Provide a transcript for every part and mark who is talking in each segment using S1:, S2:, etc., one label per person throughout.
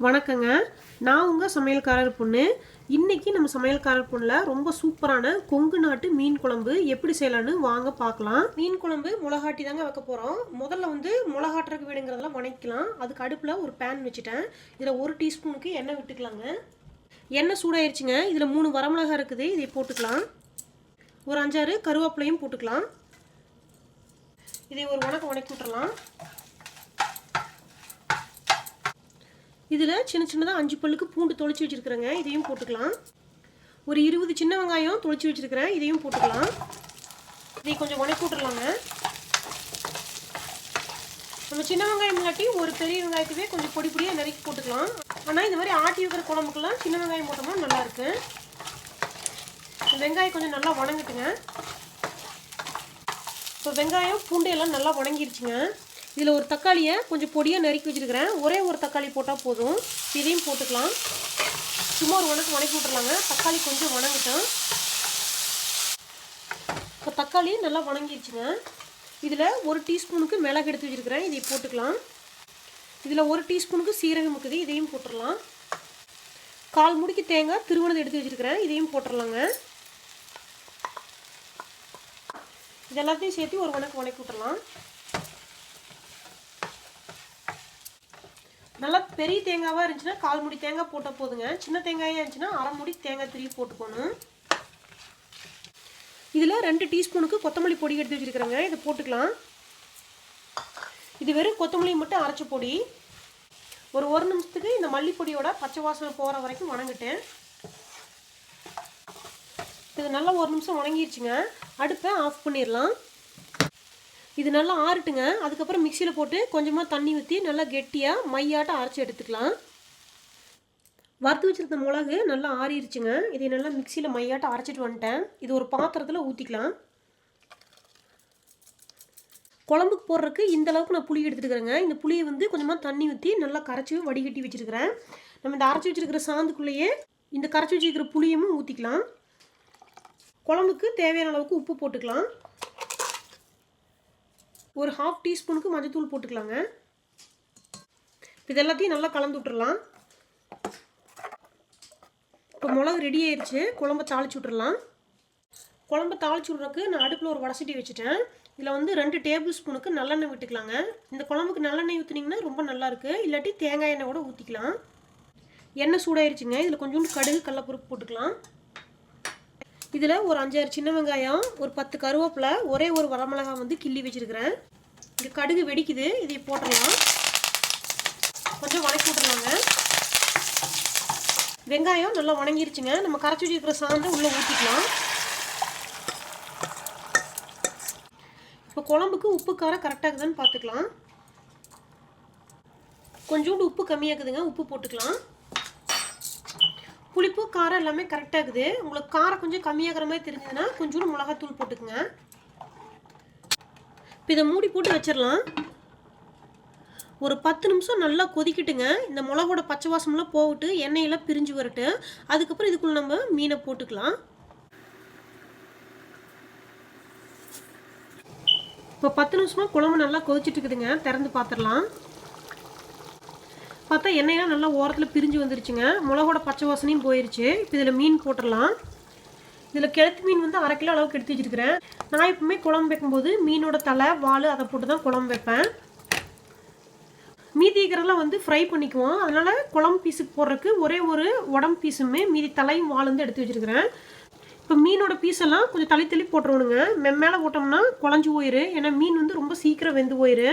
S1: வணக்கங்க. நான் உங்க சமையல்காரர் பொண்ணு. இன்னைக்கு நம்ம சமையல்காரர் பொண்ணுல ரொம்ப சூப்பரான கொங்கு நாட்டு மீன் குழம்பு எப்படி செய்யலாம்னு வாங்க பார்க்கலாம். மீன் குழம்பு மிளகாட்டி தாங்க வைக்க போறோம். முதல்ல வந்து மிளகாட்டுறதுக்கு வேணுங்கிறதெல்லாம் வணக்கிக்கலாம். அதுக்கு அடுப்புல ஒரு பேன் வச்சுட்டேன். இதுல 1 டீஸ்பூனுக்கு எண்ணெய் விட்டுக்கலாங்க. எண்ணெய் சூடாயிருச்சுங்க. இதுல 3 வரமிளகாய் இருக்குது. இதை போட்டுக்கலாம். ஒரு 5-6 கருவேப்பிலையும் போட்டுக்கலாம். இதை ஒரு வணக்கி விட்டுறலாம். இதில் சின்ன சின்னதாக 5 பல்லுக்கு பூண்டு தொளிச்சு வச்சுருக்கிறேங்க. இதையும் போட்டுக்கலாம். ஒரு 20 சின்ன வெங்காயம் தொளிச்சு வச்சுருக்கிறேன். இதையும் போட்டுக்கலாம். இதை கொஞ்சம் வணக்கி விட்டுறலாங்க. நம்ம சின்ன வெங்காயம் இல்லாட்டி ஒரு பெரிய வெங்காயத்துவே கொஞ்சம் பொடி பொடியாக நறுக்கி போட்டுக்கலாம். ஆனால் இந்த மாதிரி ஆட்டி வைக்கிற குழம்புக்கெல்லாம் சின்ன வெங்காயம் போட்டோம்னா நல்லாயிருக்கு. வெங்காயம் கொஞ்சம் நல்லா வணங்கிட்டுங்க. இப்போ வெங்காயம் பூண்டு எல்லாம் நல்லா வணங்கிருச்சுங்க. இதில் ஒரு தக்காளியை கொஞ்சம் பொடியாக நறுக்கி வச்சுருக்கிறேன். ஒரே ஒரு தக்காளி போட்டால் போதும். இதையும் போட்டுக்கலாம். சும்மா ஒரு வணக்கி விட்டுறலாங்க. தக்காளி கொஞ்சம் வணங்கிட்டோம். இப்போ தக்காளி நல்லா வணங்கிடுச்சுங்க. இதில் 1 டீஸ்பூனுக்கு மிளகு எடுத்து வச்சுருக்கிறேன். இதை போட்டுக்கலாம். இதில் 1 டீஸ்பூனுக்கு சீரகம் இருக்குது. இதையும் போட்டுடலாம். 1/4 மூடிக்கு தேங்காய் திருவனதை எடுத்து வச்சுருக்கிறேன். இதையும் போட்டுடலாங்க. இது எல்லாத்தையும் சேர்த்து ஒரு வணக்கி விட்டுறலாம். நல்லா பெரிய தேங்காவாக இருந்துச்சுன்னா 1/4 மூடி தேங்காய் போட்டால் போதுங்க. சின்ன தேங்காயாக இருந்துச்சுன்னா 1/2 மூடி தேங்காய் திருவி போட்டுக்கணும். இதில் 2 டீஸ்பூனுக்கு கொத்தமல்லி பொடி எடுத்து வச்சுருக்கிறேங்க. இதை போட்டுக்கலாம். இது வெறும் கொத்தமல்லி மட்டும் அரைச்ச பொடி. ஒரு நிமிஷத்துக்கு இந்த மல்லிப்பொடியோட பச்சை வாசனை போகிற வரைக்கும் வணங்கிட்டேன். இது நல்லா 1 நிமிஷம் வணங்கிடுச்சுங்க. அடுப்பை ஆஃப் பண்ணிடலாம். இது நல்லா ஆறட்டுங்க. அதுக்கப்புறம் மிக்சியில் போட்டு கொஞ்சமாக தண்ணி ஊற்றி நல்லா கெட்டியாக மையாட்டம் அரைச்சி எடுத்துக்கலாம். வறுத்து வச்சுருந்த மிளகு நல்லா ஆறிடுச்சுங்க. இதை நல்லா மிக்சியில் மையாட்டம் அரைச்சிட்டு வந்துட்டேன். இது ஒரு பாத்திரத்தில் ஊற்றிக்கலாம். குழம்புக்கு போடுறதுக்கு இந்த அளவுக்கு நான் புளி எடுத்துக்கிறேங்க. இந்த புளியை வந்து கொஞ்சமாக தண்ணி ஊற்றி நல்லா கரைச்சி வடிகட்டி வச்சுருக்கிறேன். நம்ம இந்த அரைச்சி வச்சுருக்கிற சாந்துக்குள்ளேயே இந்த கரைச்சி வச்சுருக்கிற புளியும் ஊற்றிக்கலாம். குழம்புக்கு தேவையான அளவுக்கு உப்பு போட்டுக்கலாம். ஒரு 1/2 டீஸ்பூனுக்கு மஞ்சத்தூள் போட்டுக்கலாங்க. இது எல்லாத்தையும் நல்லா கலந்து விட்டுறலாம். இப்போ மிளகு ரெடி ஆயிடுச்சு. குழம்பை தாளிச்சு விட்டுறலாம். குழம்பை தாளிச்சு விட்றதுக்கு நான் அடுப்பில் ஒரு வடசட்டி வச்சுட்டேன். இதில் வந்து 2 டேபிள் ஸ்பூனுக்கு நல்லெண்ணெய் விட்டுக்கலாங்க. இந்த குழம்புக்கு நல்லெண்ணெய் ஊற்றினீங்கன்னா ரொம்ப நல்லாயிருக்கு. இல்லாட்டி தேங்காய் எண்ணெய் கூட ஊற்றிக்கலாம். எண்ணெய் சூடாயிருச்சுங்க. இதில் கொஞ்சோண்டு கடுகு கடலைப்பருப்பு போட்டுக்கலாம். இதில் ஒரு 5-6 சின்ன வெங்காயம், ஒரு 10 கருவேப்பிலை, ஒரே ஒரு வரமிளகாய் வந்து கிள்ளி வச்சுருக்கிறேன். இங்கே கடுகு வெடிக்குது. இதை போட்டுடலாம். கொஞ்சம் வணக்கி விட்டுறலாங்க. வெங்காயம் நல்லா வணங்கிருச்சுங்க. நம்ம கரைச்சி வச்சுருக்கிற சாந்தை உள்ளே ஊற்றிக்கலாம். இப்போ குழம்புக்கு உப்பு காரம் கரெக்டாக இருக்குதுன்னு பார்த்துக்கலாம். கொஞ்சோண்டு உப்பு கம்மியாக்குதுங்க. உப்பு போட்டுக்கலாம். புளிப்பு காரம் எல்லாமே கரெக்டாக இருக்குது. உங்களுக்கு காரம் கொஞ்சம் கம்மியாகிற மாதிரி தெரிஞ்சதுன்னா கொஞ்சோண்டு மிளகாத்தூள் போட்டுக்குங்க. இப்போ இதை மூடி போட்டு வச்சிடலாம். ஒரு 10 நிமிஷம் நல்லா கொதிக்கிட்டுங்க. இந்த மிளகோட பச்சை வாசமெல்லாம் போட்டு எண்ணெயெல்லாம் பிரிஞ்சு வரட்டு. அதுக்கப்புறம் இதுக்குள்ள நம்ம மீனை போட்டுக்கலாம். இப்போ 10 நிமிஷமாக குழம்பு நல்லா கொதிச்சுட்டு இருக்குதுங்க. திறந்து பார்த்துடலாம். பார்த்தா எண்ணெயெல்லாம் நல்லா ஓரத்தில் பிரிஞ்சு வந்துருச்சுங்க. மிளகோட பச்சை வாசனையும் போயிடுச்சு. இப்போ இதில் மீன் போட்டுடலாம். இதில் கெளுத்தி மீன் வந்து 1/2 கிலோ அளவுக்கு எடுத்து வச்சுருக்கிறேன். நான் எப்பவுமே குழம்பு வைக்கும்போது மீனோட தலை வால் அதை போட்டு தான் குழம்பு வைப்பேன். மீதி இருக்கிறதெல்லாம் வந்து ஃப்ரை பண்ணிக்குவோம். அதனால் குழம்பு பீஸுக்கு போடுறதுக்கு ஒரே ஒரு உடம்பு பீஸுமே மீதி தலையும் வால் வந்து எடுத்து வச்சுருக்கிறேன். இப்போ மீனோட பீஸெல்லாம் கொஞ்சம் தள்ளி போட்டுருவணுங்க. மேலே போட்டோம்னா குழஞ்சி போயிரு. ஏன்னா மீன் வந்து ரொம்ப சீக்கிரம் வெந்து போயிரு.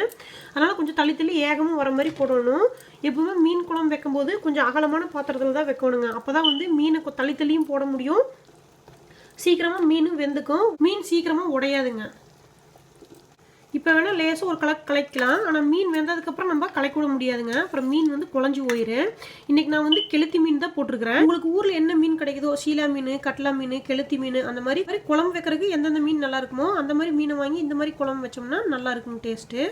S1: அதனால் கொஞ்சம் தள்ளி ஏகமும் வர மாதிரி போடணும். எப்பவுமே மீன் குழம்பு வைக்கும்போது கொஞ்சம் அகலமான பாத்திரத்தில் தான் வைக்கணுங்க. அப்போ தான் வந்து மீனை தள்ளியும் போட முடியும். சீக்கிரமாக மீனும் வெந்துக்கும். மீன் சீக்கிரமாக உடையாதுங்க. இப்போ வேணால் லேசாக ஒரு கலக்கலாம். ஆனால் மீன் வெந்ததுக்கப்புறம் நம்ம கலக்க விட முடியாதுங்க. அப்புறம் மீன் வந்து குழஞ்சி போயிரு. இன்றைக்கி நான் வந்து கெளுத்தி மீன் தான் போட்டிருக்கிறேன். உங்களுக்கு ஊரில் என்ன மீன் கிடைக்குதோ, சீலா மீன், கட்லா மீன், கெளுத்தி மீன், அந்த மாதிரி குழம்பு வைக்கிறதுக்கு எந்தெந்த மீன் நல்லா இருக்குமோ அந்த மாதிரி மீனை வாங்கி இந்த மாதிரி குழம்பு வச்சோம்னா நல்லா இருக்குங்க டேஸ்ட்டு.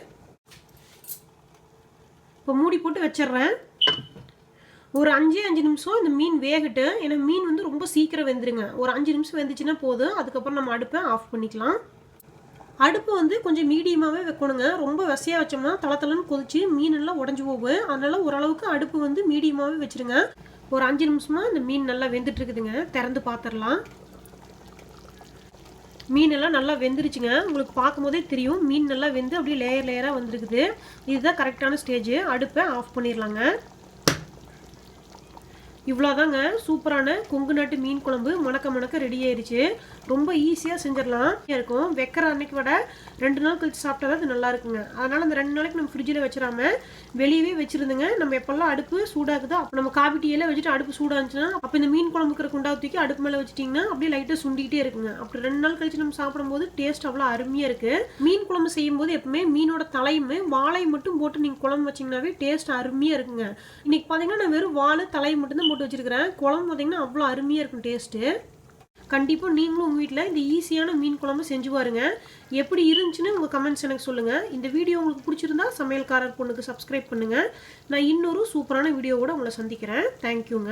S1: இப்போ மூடி போட்டு வச்சிடுறேன். ஒரு 5 நிமிஷம் இந்த மீன் வேகட்டு. ஏன்னா மீன் வந்து ரொம்ப சீக்கிரம் வெந்துருங்க. ஒரு 5 நிமிஷம் வெந்துச்சுன்னா போதும். அதுக்கப்புறம் நம்ம அடுப்பை ஆஃப் பண்ணிக்கலாம். அடுப்பு வந்து கொஞ்சம் மீடியமாகவே வைக்கணுங்க. ரொம்ப வசையாக வச்சோம்னா தளன்னு கொதிச்சு மீன் எல்லாம் உடஞ்சி போகும். அதனால் ஓரளவுக்கு அடுப்பு வந்து மீடியமாகவே வச்சுருங்க. ஒரு 5 நிமிஷமாக இந்த மீன் நல்லா வெந்துட்டு இருக்குதுங்க. திறந்து பார்த்துடலாம். மீன் எல்லாம் நல்லா வெந்துருச்சுங்க. உங்களுக்கு பார்க்கும்போதே தெரியும் மீன் நல்லா வெந்து அப்படியே லேயர் லேயராக வந்துருக்குது. இதுதான் கரெக்டான ஸ்டேஜ். அடுப்பை ஆஃப் பண்ணிடலாங்க. இவ்வளோதாங்க சூப்பரான கொங்கு நாட்டு மீன் குழம்பு மணக்க ரெடி ஆயிடுச்சு. ரொம்ப ஈஸியாக செஞ்சிடலாம் இருக்கும். வைக்கிற அன்னைக்கு விட 2 நாள் கழிச்சு சாப்பிட்டா தான் அது நல்லா இருக்குங்க. அதனால் அந்த 2 நாளைக்கு நம்ம ஃப்ரிட்ஜில் வச்சிடாம வெளியவே வச்சுருந்துங்க. நம்ம எப்போல்லாம் அடுப்பு சூடாகுதோ அப்போ நம்ம காபி டீயெல்லாம் வச்சுட்டு அடுப்பு சூடாச்சுன்னா அப்போ இந்த மீன் குழம்புக்கிற குண்டாவை தூக்கி அடுப்பு மேலே வச்சுட்டிங்கன்னா அப்படியே லைட்டாக சுண்டிக்கிட்டே இருக்குங்க. அப்படி 2 நாள் கழிச்சு நம்ம சாப்பிடும்போது டேஸ்ட் அவ்வளோ அருமையாக இருக்குது. மீன் குழம்பு செய்யும்போது எப்பவுமே மீனோட தலையுமே வாழை மட்டும் போட்டு நீங்கள் குழம்பு வச்சிங்கன்னாவே டேஸ்ட் அருமையாக இருக்குங்க. இன்னைக்கு பார்த்தீங்கன்னா நான் வெறும் வாழை தலை மட்டும் தான் போட்டு வச்சிருக்கிறேன். குழம்பு பார்த்தீங்கன்னா அவ்வளோ அருமையாக இருக்கும் டேஸ்ட்டு. கண்டிப்பாக நீங்களும் உங்கள் வீட்டில் இந்த ஈஸியான மீன் குழம்பு செஞ்சு பாருங்க. எப்படி இருந்துச்சுன்னு உங்கள் கமெண்ட்ஸ் எனக்கு சொல்லுங்கள். இந்த வீடியோ உங்களுக்கு பிடிச்சிருந்தா சமையல்காரர் பொண்ணுக்கு சப்ஸ்கிரைப் பண்ணுங்கள். நான் இன்னொரு சூப்பரான வீடியோவோட உங்களை சந்திக்கிறேன். தேங்க்யூங்க.